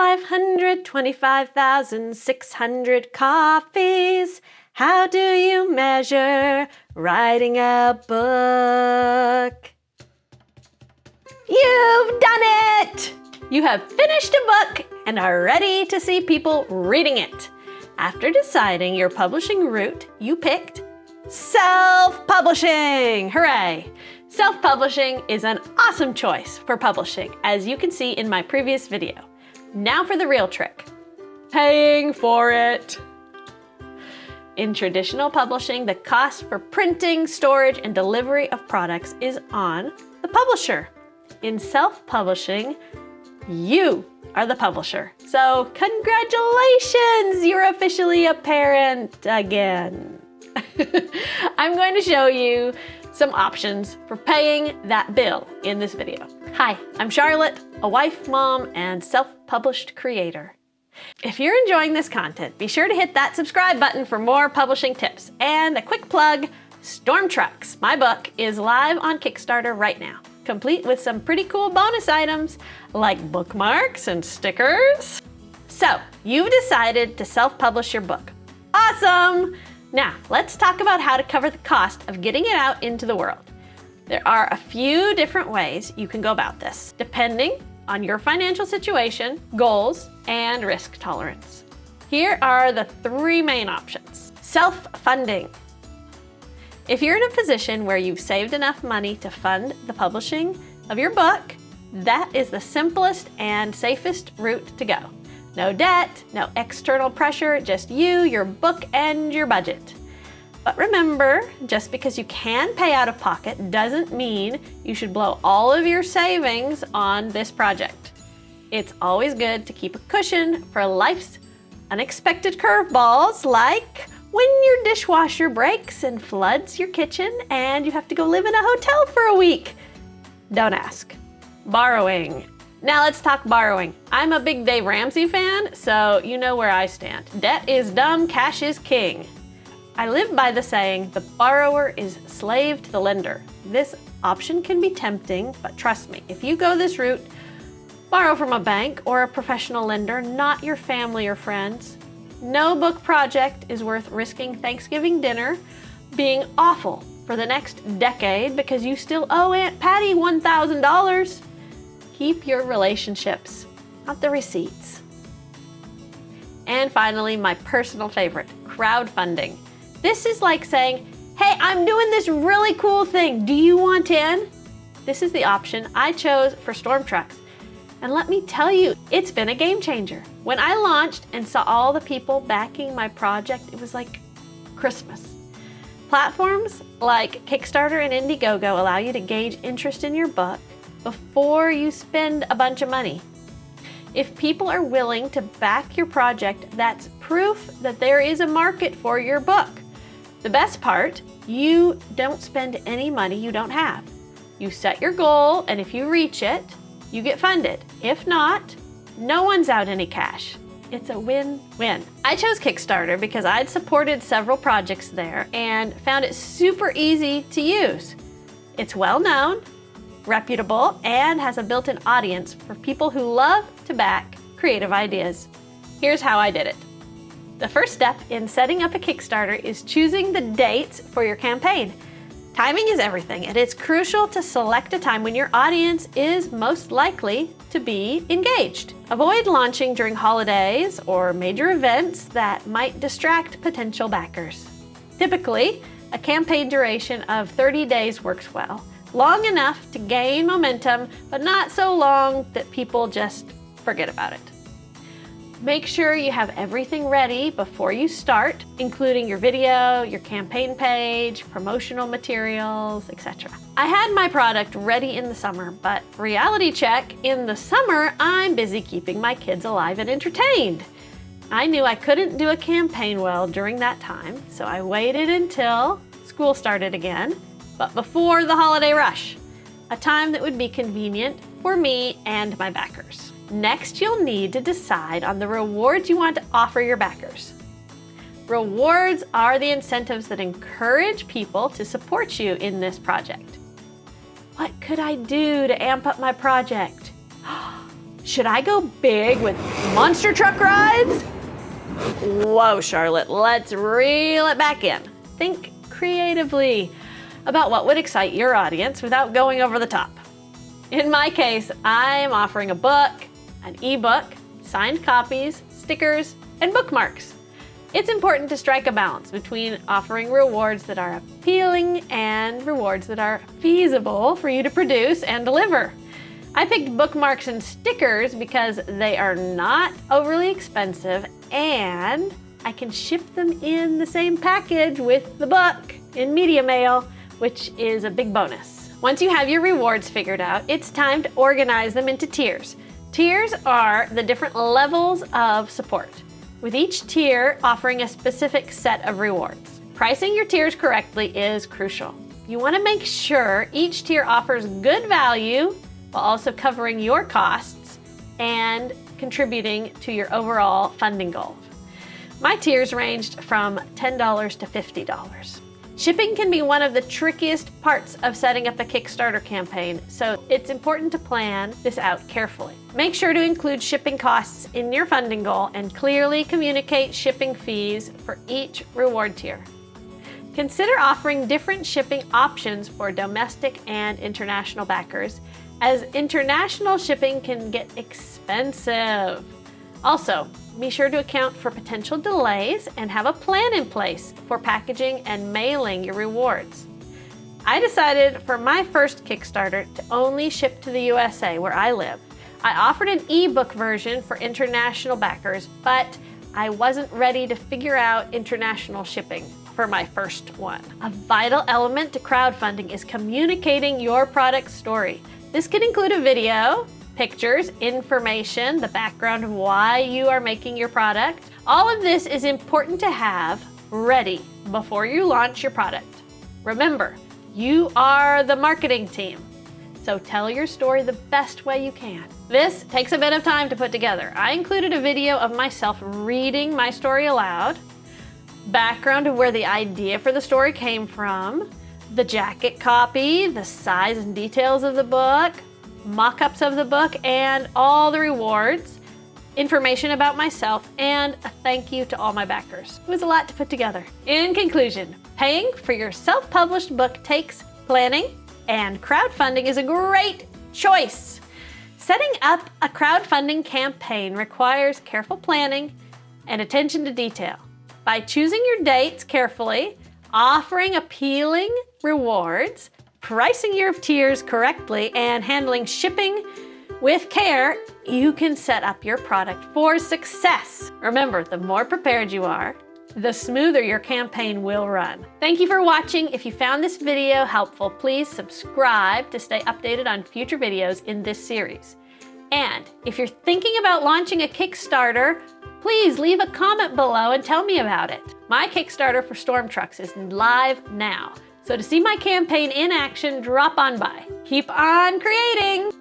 525,600 coffees. How do you measure writing a book? You've done it! You have finished a book and are ready to see people reading it. After deciding your publishing route, you picked self-publishing. Hooray! Self-publishing is an awesome choice for publishing, as you can see in my previous video. Now for the real trick, paying for it. In traditional publishing, the cost for printing, storage, and delivery of products is on the publisher. In self-publishing, you are the publisher. So congratulations, you're officially a parent again. I'm going to show you some options for paying that bill in this video. Hi, I'm Charlotte, a wife, mom, and self-published creator. If you're enjoying this content, be sure to hit that subscribe button for more publishing tips. And a quick plug, Storm Trucks, my book, is live on Kickstarter right now, complete with some pretty cool bonus items like bookmarks and stickers. So, you've decided to self-publish your book. Awesome! Now, let's talk about how to cover the cost of getting it out into the world. There are a few different ways you can go about this, depending on your financial situation, goals, and risk tolerance. Here are the three main options. Self-funding. If you're in a position where you've saved enough money to fund the publishing of your book, that is the simplest and safest route to go. No debt, no external pressure, just you, your book, and your budget. But remember, just because you can pay out of pocket doesn't mean you should blow all of your savings on this project. It's always good to keep a cushion for life's unexpected curveballs, like when your dishwasher breaks and floods your kitchen and you have to go live in a hotel for a week. Don't ask. Borrowing. Now let's talk borrowing. I'm a big Dave Ramsey fan, so you know where I stand. Debt is dumb, cash is king. I live by the saying, the borrower is slave to the lender. This option can be tempting, but trust me, if you go this route, borrow from a bank or a professional lender, not your family or friends. No book project is worth risking Thanksgiving dinner being awful for the next decade because you still owe Aunt Patty $1,000. Keep your relationships, not the receipts. And finally, my personal favorite, crowdfunding. This is like saying, hey, I'm doing this really cool thing. Do you want in? This is the option I chose for Storm Trucks. And let me tell you, it's been a game changer. When I launched and saw all the people backing my project, it was like Christmas. Platforms like Kickstarter and Indiegogo allow you to gauge interest in your book before you spend a bunch of money. If people are willing to back your project, that's proof that there is a market for your book. The best part, you don't spend any money you don't have. You set your goal, and if you reach it, you get funded. If not, no one's out any cash. It's a win-win. I chose Kickstarter because I'd supported several projects there and found it super easy to use. It's well known, reputable, and has a built-in audience for people who love to back creative ideas. Here's how I did it. The first step in setting up a Kickstarter is choosing the dates for your campaign. Timing is everything, and it's crucial to select a time when your audience is most likely to be engaged. Avoid launching during holidays or major events that might distract potential backers. Typically, a campaign duration of 30 days works well. Long enough to gain momentum, but not so long that people just forget about it. Make sure you have everything ready before you start, including your video, your campaign page, promotional materials, etc. I had my product ready in the summer, but reality check, in the summer, I'm busy keeping my kids alive and entertained. I knew I couldn't do a campaign well during that time, so I waited until school started again, but before the holiday rush, a time that would be convenient for me and my backers. Next, you'll need to decide on the rewards you want to offer your backers. Rewards are the incentives that encourage people to support you in this project. What could I do to amp up my project? Should I go big with monster truck rides? Whoa, Charlotte, let's reel it back in. Think creatively about what would excite your audience without going over the top. In my case, I am offering a book, an ebook, signed copies, stickers, and bookmarks. It's important to strike a balance between offering rewards that are appealing and rewards that are feasible for you to produce and deliver. I picked bookmarks and stickers because they are not overly expensive and I can ship them in the same package with the book in media mail, which is a big bonus. Once you have your rewards figured out, it's time to organize them into tiers. Tiers are the different levels of support, with each tier offering a specific set of rewards. Pricing your tiers correctly is crucial. You want to make sure each tier offers good value while also covering your costs and contributing to your overall funding goals. My tiers ranged from $10 to $50. Shipping can be one of the trickiest parts of setting up a Kickstarter campaign, so it's important to plan this out carefully. Make sure to include shipping costs in your funding goal and clearly communicate shipping fees for each reward tier. Consider offering different shipping options for domestic and international backers, as international shipping can get expensive. Also, be sure to account for potential delays and have a plan in place for packaging and mailing your rewards. I decided for my first Kickstarter to only ship to the USA where I live. I offered an ebook version for international backers, but I wasn't ready to figure out international shipping for my first one. A vital element to crowdfunding is communicating your product story. This can include a video, pictures, information, the background of why you are making your product. All of this is important to have ready before you launch your product. Remember, you are the marketing team, so tell your story the best way you can. This takes a bit of time to put together. I included a video of myself reading my story aloud, background of where the idea for the story came from, the jacket copy, the size and details of the book, mock-ups of the book, and all the rewards, information about myself, and a thank you to all my backers. It was a lot to put together. In conclusion, paying for your self-published book takes planning, and crowdfunding is a great choice. Setting up a crowdfunding campaign requires careful planning and attention to detail. By choosing your dates carefully, offering appealing rewards, pricing your tiers correctly, and handling shipping with care, you can set up your product for success. Remember, the more prepared you are, the smoother your campaign will run. Thank you for watching. If you found this video helpful, please subscribe to stay updated on future videos in this series. And if you're thinking about launching a Kickstarter, please leave a comment below and tell me about it. My Kickstarter for Storm Trucks is live now. So to see my campaign in action, drop on by. Keep on creating!